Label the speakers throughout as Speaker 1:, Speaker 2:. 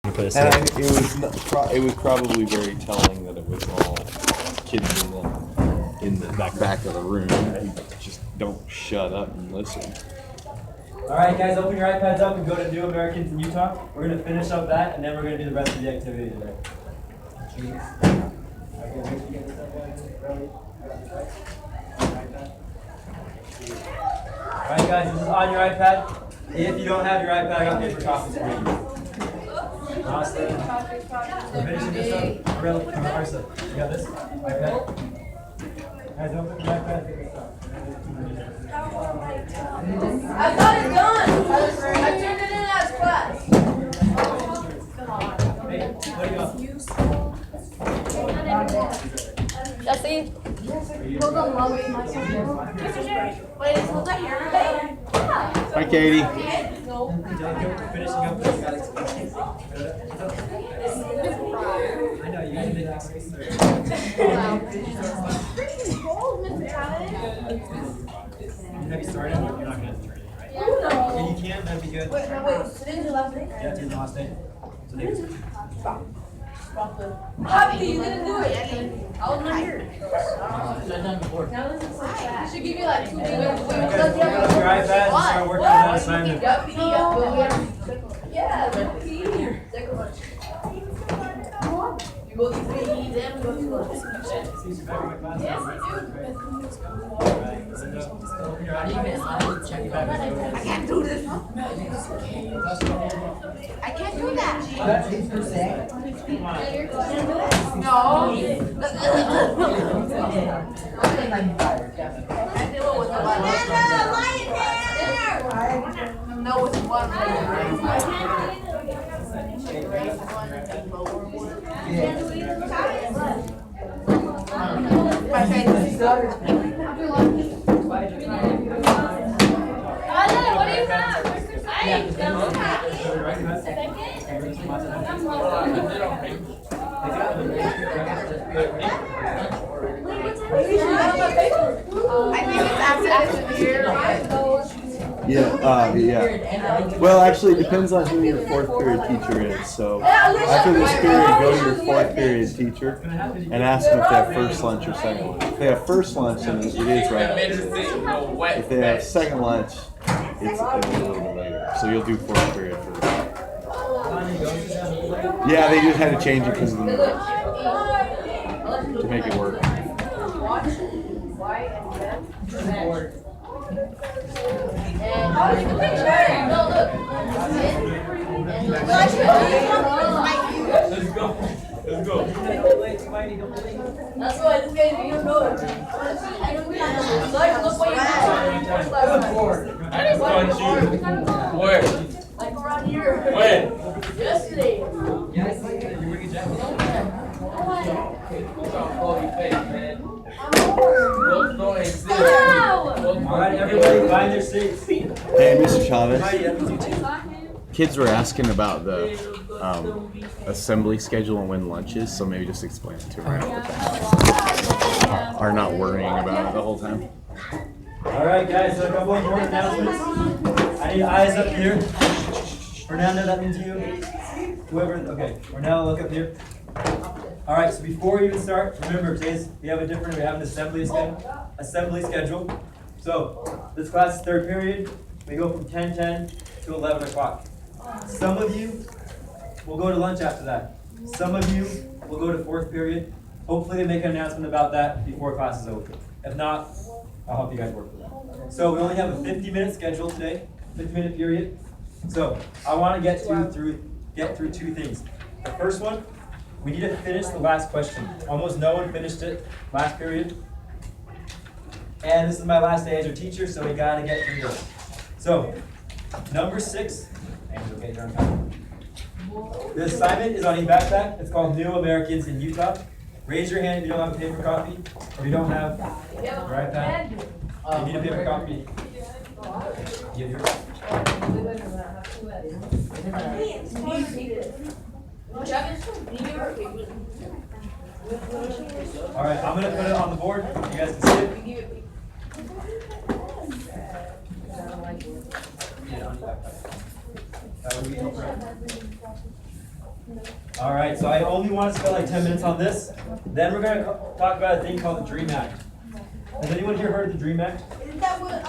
Speaker 1: And
Speaker 2: it was probably very telling that it was all kids in the back of the room who just don't shut up and listen.
Speaker 1: All right, guys, open your iPads up and go to New Americans in Utah. We're going to finish up that, and then we're going to do the rest of the activity today. All right, guys, this is on your iPad. If you don't have your iPad, I got paper copies for you. Austin, we're finishing this up. Really, Marissa, you got this iPad? Guys, open your iPad. Pick this up.
Speaker 3: I got it done. I turned it in as class.
Speaker 1: Hey, what do you got?
Speaker 3: Jesse. Hold on, Mom. Wait, is Hilda here today? Yeah.
Speaker 2: Hi, Katie.
Speaker 3: No.
Speaker 1: Finishing up this. I know, you guys make excuses. Have you started? You're not going to have to turn it, right?
Speaker 3: No.
Speaker 1: Yeah, you can, that'd be good.
Speaker 3: Wait, no, wait. Today's your last day?
Speaker 1: Yeah, today's the last day. So they
Speaker 3: Happy, you didn't do it. I was not here. You should give me like 2 weeks.
Speaker 1: Guys, pick up your iPads and start working on that assignment.
Speaker 3: Yeah, second lunch. You go to 3 then we go to lunch.
Speaker 1: See you back in my class.
Speaker 3: Yes, I do.
Speaker 1: Alright, open your iPad. Check your iPad.
Speaker 3: I can't do this. I can't do that. No. No, it's one. My face. What do you have? I think it's after here.
Speaker 2: Yeah. Well, actually, it depends on who your fourth period teacher is. So after this period, go to your fourth period teacher and ask them if they have first lunch or second lunch. If they have first lunch, then it is right. If they have second lunch, it's a little bit later. So you'll do fourth period first. Yeah, they just had to change it because of the to make it work.
Speaker 1: Let's go.
Speaker 3: That's why this guy you know it. Look what
Speaker 4: I just want you. Where?
Speaker 3: like around here.
Speaker 4: When?
Speaker 3: Yesterday.
Speaker 1: Alright, everybody, find their seats.
Speaker 2: Hey, Mr. Chavez.
Speaker 1: Hi, yeah, you too.
Speaker 2: Kids were asking about the assembly schedule and when lunch is, so maybe just explain it to them. Are not worrying about it the whole time.
Speaker 1: Alright, guys, so a couple important announcements. I need eyes up here. Fernando, that means you. Whoever, okay, Ornella, look up here. Alright, so before we even start, remember we have an assembly schedule. So, this class is third period. We go from 10:10 to 11 o'clock. Some of you will go to lunch after that. Some of you will go to fourth period. Hopefully they make an announcement about that before class is over. If not, I'll help you guys work with that. So we only have a 50-minute schedule today, 50-minute period. So I want to get through two things. The first one, we need to finish the last question. Almost no one finished it last period. And this is my last day as your teacher, so we gotta get through this. So, number 6, okay, you're on time. The assignment is on your backpack. It's called New Americans in Utah. Raise your hand if you don't have a paper copy, or if you don't have your iPad. You need a paper copy. Give yours. All right, I'm gonna put it on the board. You guys can see it. Yeah, on your backpack. That would be no problem. All right, so I only want to spend like 10 minutes on this. Then we're gonna talk about a thing called the DREAM Act. Has anyone here heard of the DREAM Act?
Speaker 3: Isn't that what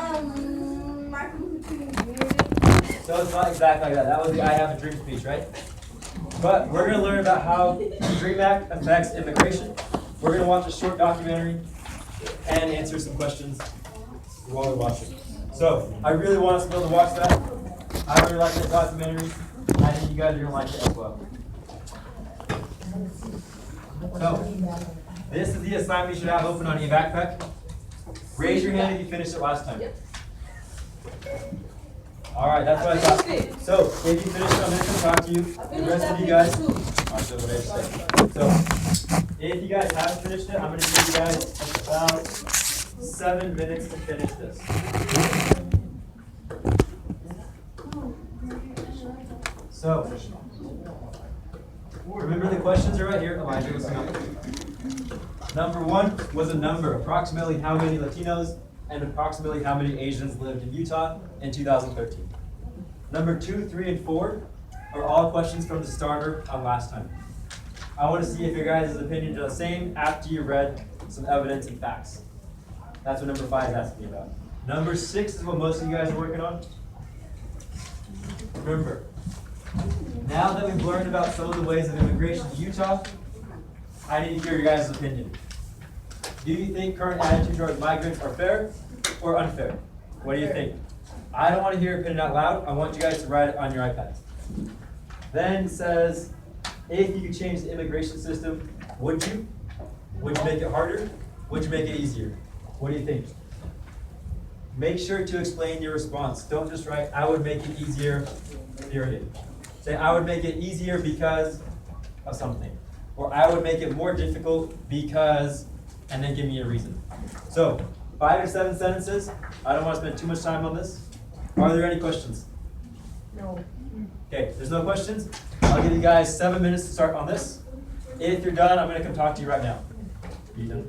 Speaker 3: Martin Luther King Jr. did?
Speaker 1: So it's not exactly like that. That was the I Have a Dream speech, right? But we're gonna learn about how the DREAM Act affects immigration. We're gonna watch a short documentary and answer some questions while we're watching. So I really want us to be able to watch that. I really like that documentary. I think you guys are gonna like it as well. So this is the assignment you should have open on your backpack. Raise your hand if you finished it last time. All right, that's what I thought. So if you finished it, I'm gonna come talk to you. The rest of you guys. I'll show what I just said. So if you guys haven't finished it, I'm gonna give you guys about 7 minutes to finish this. So remember the questions are right here. Elijah, listen up. Number 1 was a number, approximately how many Latinos and approximately how many Asians lived in Utah in 2013. Number 2, 3, and 4 are all questions from the starter on last time. I want to see if your guys' opinions are the same after you read some evidence and facts. That's what number 5 is asking about. Number 6 is what most of you guys are working on. Remember, now that we've learned about some of the ways of immigration to Utah, I need to hear your guys' opinion. Do you think current attitudes toward migrants are fair or unfair? What do you think? I don't want to hear your opinion out loud. I want you guys to write it on your iPads. Then says, if you could change the immigration system, would you? Would you make it harder? Would you make it easier? What do you think? Make sure to explain your response. Don't just write, I would make it easier, period. Say, I would make it easier because of something. Or I would make it more difficult because, and then give me a reason. So, 5 or 7 sentences. I don't want to spend too much time on this. Are there any questions?
Speaker 3: No.
Speaker 1: Okay, there's no questions. I'll give you guys 7 minutes to start on this. If you're done, I'm going to come talk to you right now. Are you done?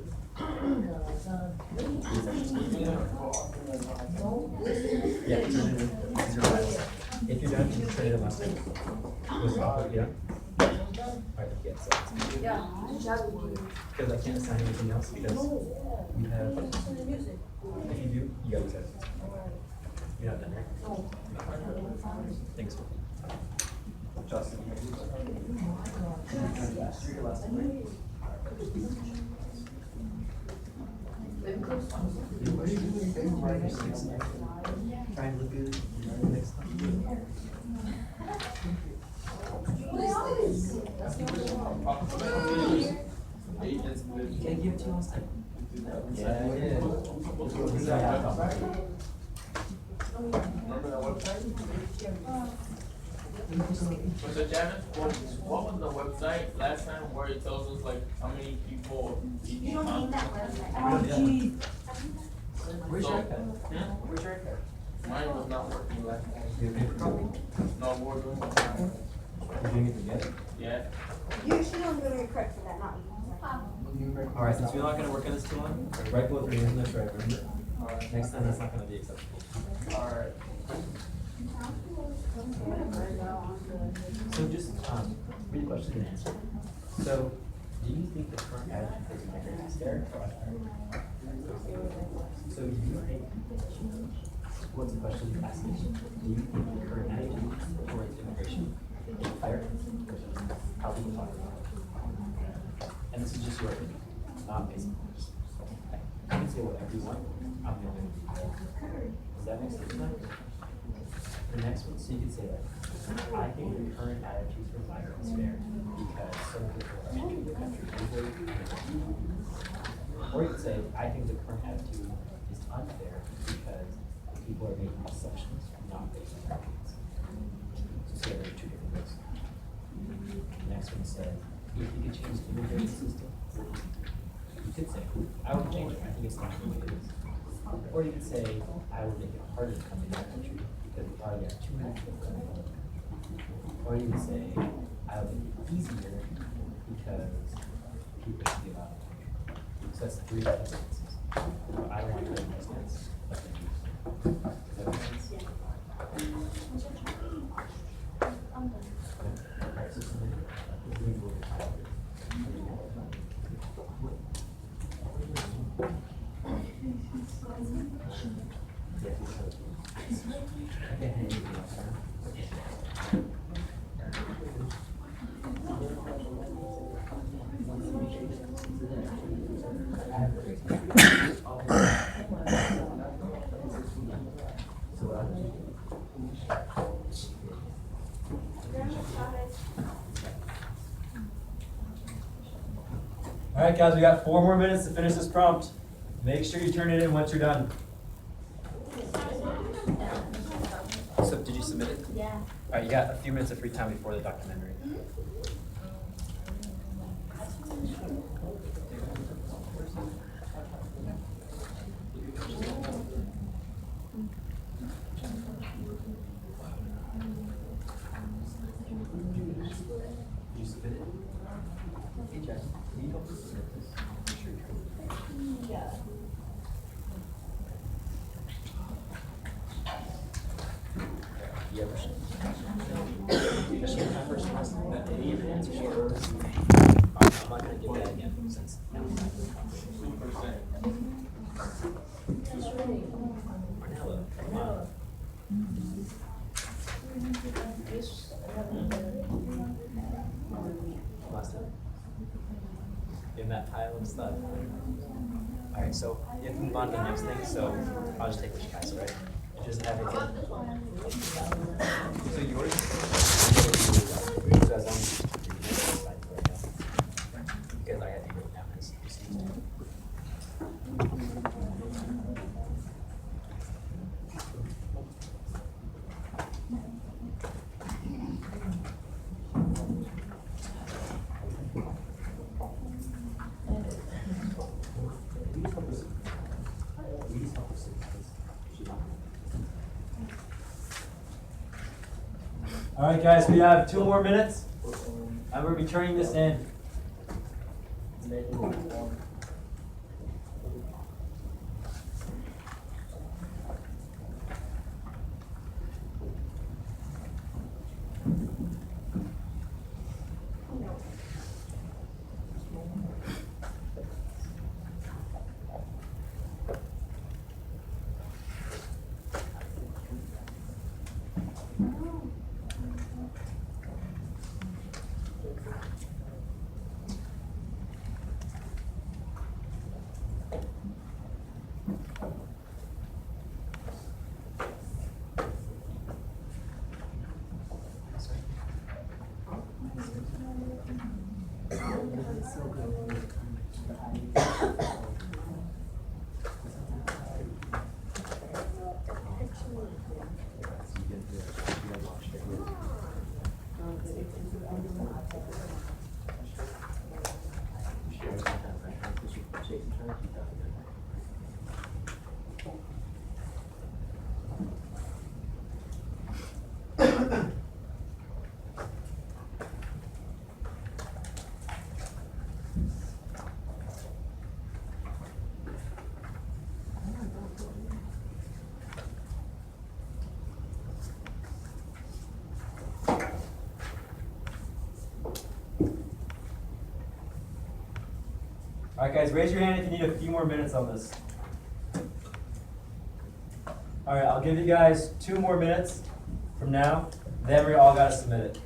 Speaker 1: Yeah, turn it in. These are files. If you're done, you can turn it in last time. Yeah? Alright, yeah, so. Because I can't assign anything else because we have. If you do, you gotta use that. You're not done, right? Thanks. Justin, you your last one, right? Try and look good. Next time. You can't give it to you last time. Yeah, I did.
Speaker 4: Remember that website? Mr. Javin, what was the website last time where it tells us like how many people each
Speaker 3: You don't need that website.
Speaker 1: Where's your iPad? Where's your iPad?
Speaker 4: Mine was not working last time.
Speaker 1: You have a paper copy?
Speaker 4: No, we're doing it.
Speaker 1: You're doing it together?
Speaker 4: Yeah.
Speaker 3: You should only go to your credit for that, not me.
Speaker 1: Alright, since we're not gonna work on this too long, write both your names in this, right, remember? Next time, that's not gonna be acceptable.
Speaker 4: Alright.
Speaker 1: So just, read the question and answer. So, do you think the current attitude towards migrants is fair or unfair? So do you think, what's the question you're asking? Do you think the current attitude towards immigration is fair? How do you talk about it? And this is just your opinion, not based on yours. You can say whatever you want, I'm the only one. Does that make sense? The next one, so you can say that, I think the current attitude towards migrants is fair because some people are entering the country illegally. Or you could say, I think the current attitude is unfair because people are making assumptions not based on facts. So say there are 2 different ways. The next one says, if you could change the immigration system, you could say, I would change it, I think it's not the way it is. Or you could say, I would make it harder to come into our country because we already have too many people coming home. Or you could say, I would make it easier because people should be allowed to come. So that's 3 different sentences. I don't want to make more sense, but then does that make sense? Alright, so submit it. All right, guys, we got 4 more minutes to finish this prompt. Make sure you turn it in once you're done. So, did you submit it?
Speaker 3: Yeah.
Speaker 1: All right, you got a few minutes of free time before the documentary. Did you submit it? Hey, Jess, can you help me submit this?
Speaker 3: Yeah.
Speaker 1: You ever should. My first one, any of the answers here. I'm not gonna give that again since.
Speaker 4: 2%.
Speaker 1: Marnella, come on. Last time. In that pile of stuff. Alright, so you have to move on to the next thing, so I'll just take which guys, right? Just everything. So yours? So as long as you because I had to go down this. All right, guys, we have 2 more minutes, and we'll be turning this in. All right, guys, raise your hand if you need a few more minutes on this. All right, I'll give you guys 2 more minutes from now. Then we all got to submit it.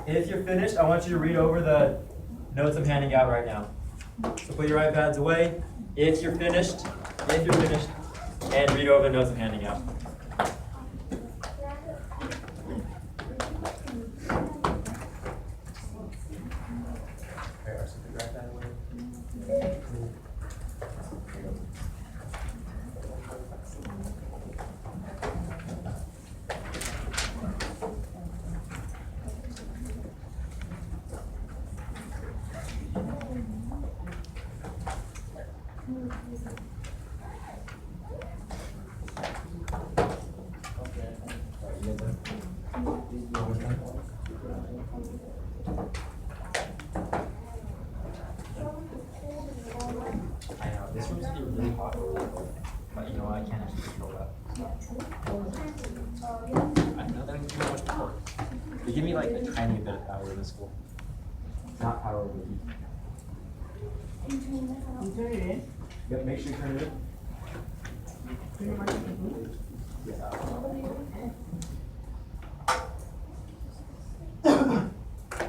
Speaker 1: If you're finished, I want you to read over the notes I'm handing out right now. So put your iPads away. If you're finished, and read over the notes I'm handing out. really hot. But you know what, I can't actually control that. I know that too much power. They give me like a tiny bit of power in this school. Not power over heat. Yep, make sure you turn it in.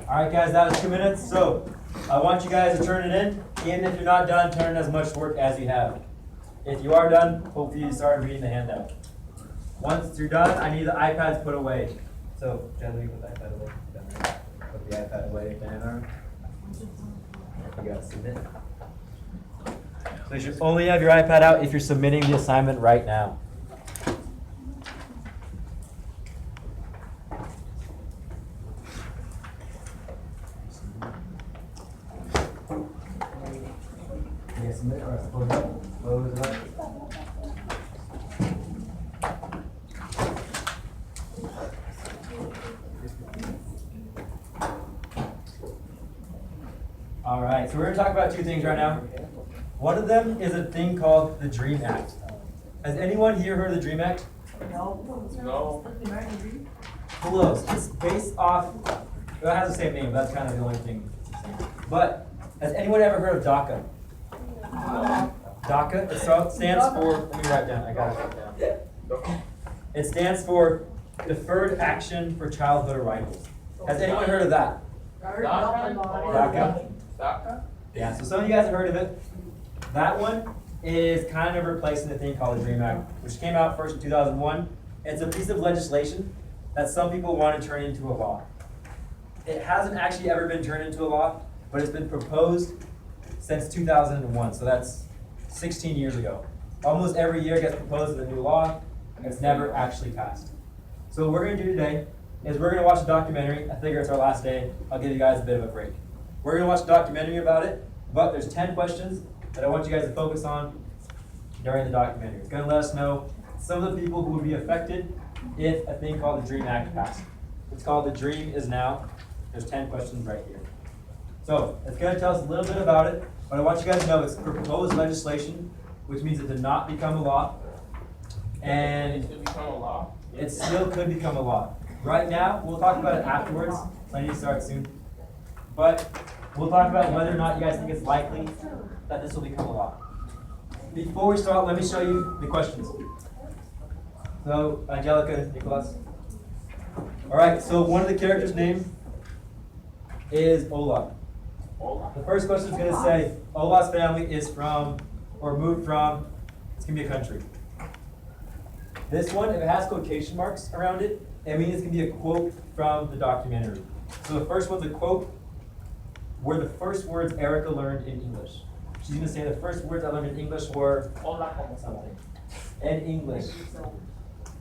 Speaker 1: Alright guys, that was 2 minutes, so I want you guys to turn it in. Even if you're not done, turn in as much work as you have. If you are done, hopefully you started reading the handout. Once you're done, I need the iPads put away. So, gently put the iPad away. Put the iPad away, Banner. You gotta submit. So you should only have your iPad out if you're submitting the assignment right now. Yeah, submit or close it up. Close it up. All right, so we're going to talk about two things right now. One of them is a thing called the DREAM Act. Has anyone here heard of the DREAM Act?
Speaker 4: No.
Speaker 1: Close. It's based off, it has the same name, but that's kind of the only thing. But has anyone ever heard of DACA? DACA, it stands for, let me write it down, I got it written down. It stands for Deferred Action for Childhood Arrivals. Has anyone heard of that? DACA?
Speaker 4: DACA?
Speaker 1: Yeah, so some of you guys have heard of it. That one is kind of replacing the thing called the DREAM Act, which came out first in 2001. It's a piece of legislation that some people want to turn into a law. It hasn't actually ever been turned into a law, but it's been proposed since 2001, so that's 16 years ago. Almost every year it gets proposed as a new law, and it's never actually passed. So what we're going to do today is we're going to watch a documentary. I figure it's our last day. I'll give you guys a bit of a break. We're going to watch a documentary about it, but there's 10 questions that I want you guys to focus on during the documentary. It's going to let us know some of the people who would be affected if a thing called the DREAM Act passed. It's called The Dream Is Now. There's 10 questions right here. So it's going to tell us a little bit about it, but I want you guys to know it's proposed legislation, which means it did not become a law, and
Speaker 4: It could become a law.
Speaker 1: it still could become a law. Right now, we'll talk about it afterwards. I need to start soon. But we'll talk about whether or not you guys think it's likely that this will become a law. Before we start, let me show you the questions. So, Angelica, Nicholas. All right, so one of the characters' name is Ola. The first question is going to say, Ola's family is from, or moved from, it's going to be a country. This one, if it has quotation marks around it, it means it's going to be a quote from the documentary. So the first one's a quote were the first words Erica learned in English. She's going to say the first words I learned in English were something. In English.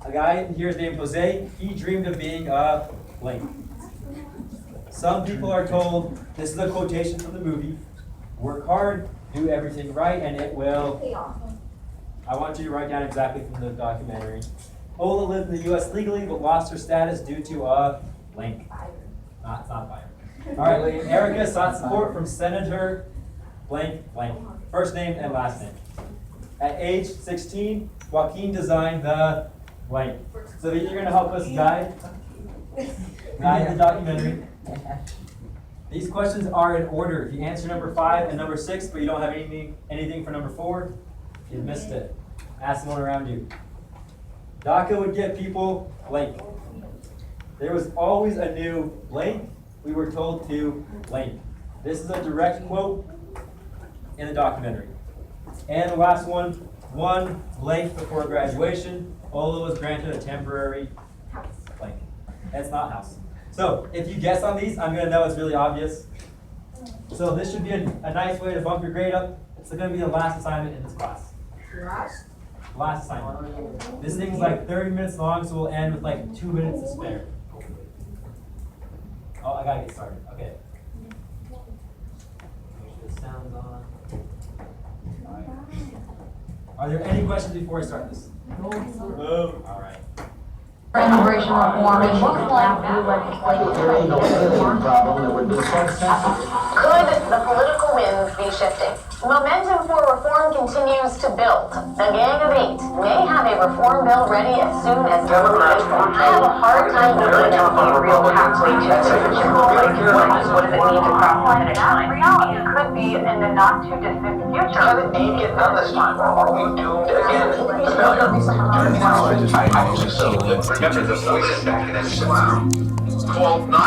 Speaker 1: A guy here is named Jose. He dreamed of being a blank. Some people are told, this is a quotation from the movie, work hard, do everything right, and it will. I want you to write down exactly from the documentary. Ola lived in the U.S. legally, but lost her status due to a blank. It's not Byron. All right, Erica sought support from Senator blank blank. First name and last name. At age 16, Joaquin designed the blank. So these are going to help us guide the documentary. These questions are in order. If you answer number 5 and number 6, but you don't have anything for number 4, you missed it. Ask someone around you. DACA would get people blank. There was always a new blank. We were told to blank. This is a direct quote in the documentary. And the last one blank before graduation. Ola was granted a temporary blank. That's not house. So if you guess on these, I'm going to know it's really obvious. So this should be a nice way to bump your grade up. It's going to be the last assignment in this class. Last assignment. This thing's like 30 minutes long, so we'll end with like 2 minutes to spare. Oh, I gotta get started. Okay. Make sure the sound's on. Alright. Are there any questions before I start this? No. Alright.
Speaker 5: Immigration reform and what will new legislation Could the political winds be shifting? Momentum for reform storm continues to build. A gang of 8 may have a reform bill ready as soon as early April. I have a hard time believing that would be a real pathway to a solution. What does it mean to cross the finish line? Reality could be in the not too distant future.
Speaker 6: Can it indeed get done this time, or are we doomed again to failure? I just so. Remember the voice back in 12-9.